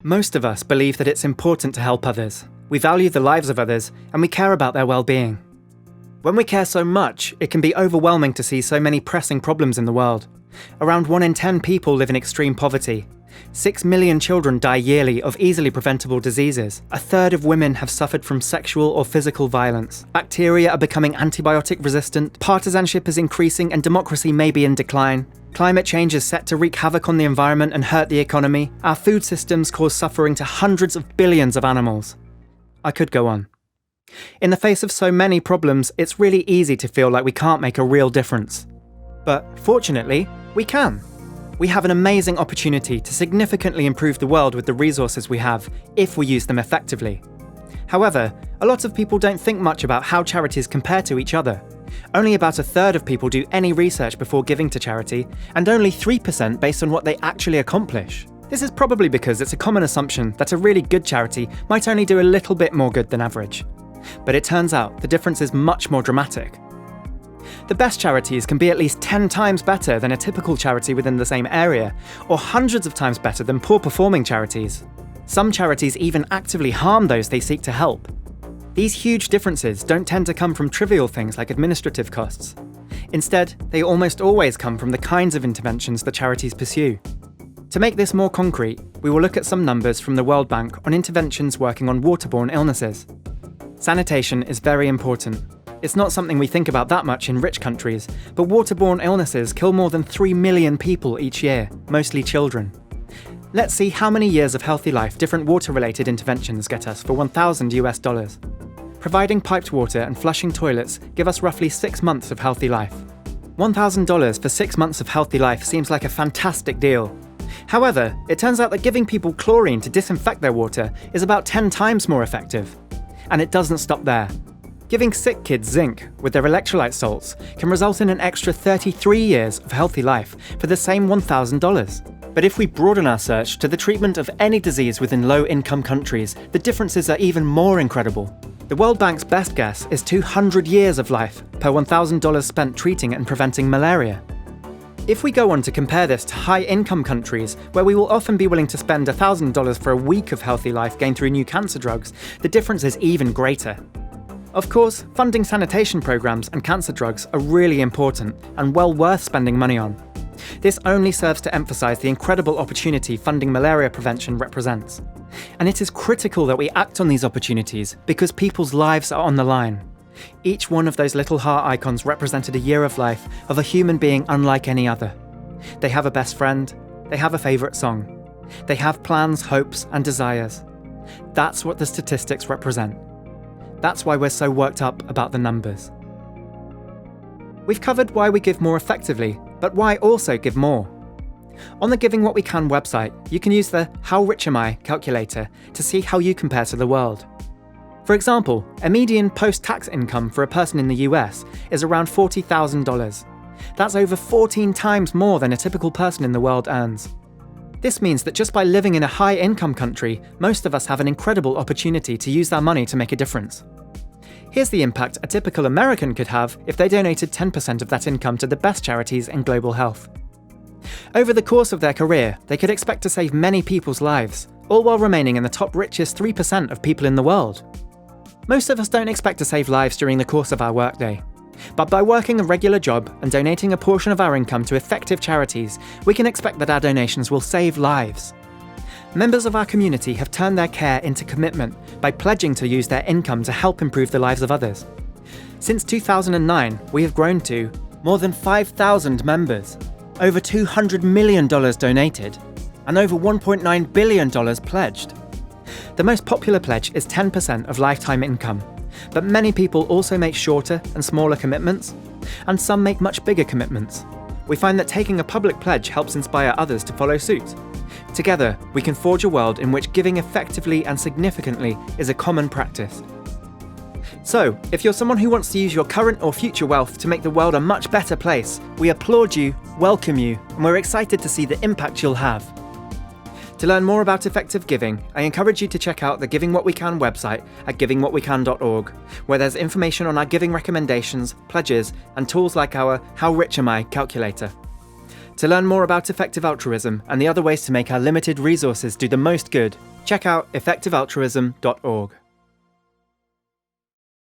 Most of us believe that it's important to help others. We value the lives of others, and we care about their well-being. When we care so much, it can be overwhelming to see so many pressing problems in the world. Around 1 in 10 people live in extreme poverty. 6 million children die yearly of easily preventable diseases. A third of women have suffered from sexual or physical violence. Bacteria are becoming antibiotic resistant. Partisanship is increasing and democracy may be in decline. Climate change is set to wreak havoc on the environment and hurt the economy. Our food systems cause suffering to hundreds of billions of animals. I could go on. In the face of so many problems, it's really easy to feel like we can't make a real difference. But fortunately, we can. We have an amazing opportunity to significantly improve the world with the resources we have, if we use them effectively. However, a lot of people don't think much about how charities compare to each other. Only about a third of people do any research before giving to charity, and only 3% based on what they actually accomplish. This is probably because it's a common assumption that a really good charity might only do a little bit more good than average. But it turns out the difference is much more dramatic. The best charities can be at least 10 times better than a typical charity within the same area, or hundreds of times better than poor-performing charities. Some charities even actively harm those they seek to help. These huge differences don't tend to come from trivial things like administrative costs. Instead, they almost always come from the kinds of interventions the charities pursue. To make this more concrete, we will look at some numbers from the World Bank on interventions working on waterborne illnesses. Sanitation is very important. It's not something we think about that much in rich countries, but waterborne illnesses kill more than 3 million people each year, mostly children. Let's see how many years of healthy life different water-related interventions get us for $1,000 US. Providing piped water and flushing toilets give us roughly 6 months of healthy life. $1,000 for 6 months of healthy life seems like a fantastic deal. However, it turns out that giving people chlorine to disinfect their water is about 10 times more effective. And it doesn't stop there. Giving sick kids zinc with their electrolyte salts can result in an extra 33 years of healthy life for the same $1,000. But if we broaden our search to the treatment of any disease within low-income countries, the differences are even more incredible. The World Bank's best guess is 200 years of life per $1,000 spent treating and preventing malaria. If we go on to compare this to high-income countries, where we will often be willing to spend $1,000 for a week of healthy life gained through new cancer drugs, the difference is even greater. Of course, funding sanitation programs and cancer drugs are really important and well worth spending money on. This only serves to emphasize the incredible opportunity funding malaria prevention represents. And it is critical that we act on these opportunities because people's lives are on the line. Each one of those little heart icons represented a year of life of a human being unlike any other. They have a best friend, they have a favourite song. They have plans, hopes, and desires. That's what the statistics represent. That's why we're so worked up about the numbers. We've covered why we give more effectively, but why also give more. On the Giving What We Can website, you can use the How Rich Am I calculator to see how you compare to the world. For example, a median post-tax income for a person in the US is around $40,000. That's over 14 times more than a typical person in the world earns. This means that just by living in a high-income country, most of us have an incredible opportunity to use our money to make a difference. Here's the impact a typical American could have if they donated 10% of that income to the best charities in global health. Over the course of their career, they could expect to save many people's lives, all while remaining in the top richest 3% of people in the world. Most of us don't expect to save lives during the course of our workday. But by working a regular job and donating a portion of our income to effective charities, we can expect that our donations will save lives. Members of our community have turned their care into commitment by pledging to use their income to help improve the lives of others. Since 2009, we have grown to more than 5,000 members, over $200 million donated, and over $1.9 billion pledged. The most popular pledge is 10% of lifetime income, but many people also make shorter and smaller commitments, and some make much bigger commitments. We find that taking a public pledge helps inspire others to follow suit. Together, we can forge a world in which giving effectively and significantly is a common practice. So, if you're someone who wants to use your current or future wealth to make the world a much better place, we applaud you, welcome you, and we're excited to see the impact you'll have. To learn more about effective giving, I encourage you to check out the Giving What We Can website at givingwhatwecan.org, where there's information on our giving recommendations, pledges, and tools like our How Rich Am I calculator. To learn more about effective altruism and the other ways to make our limited resources do the most good, check out effectivealtruism.org.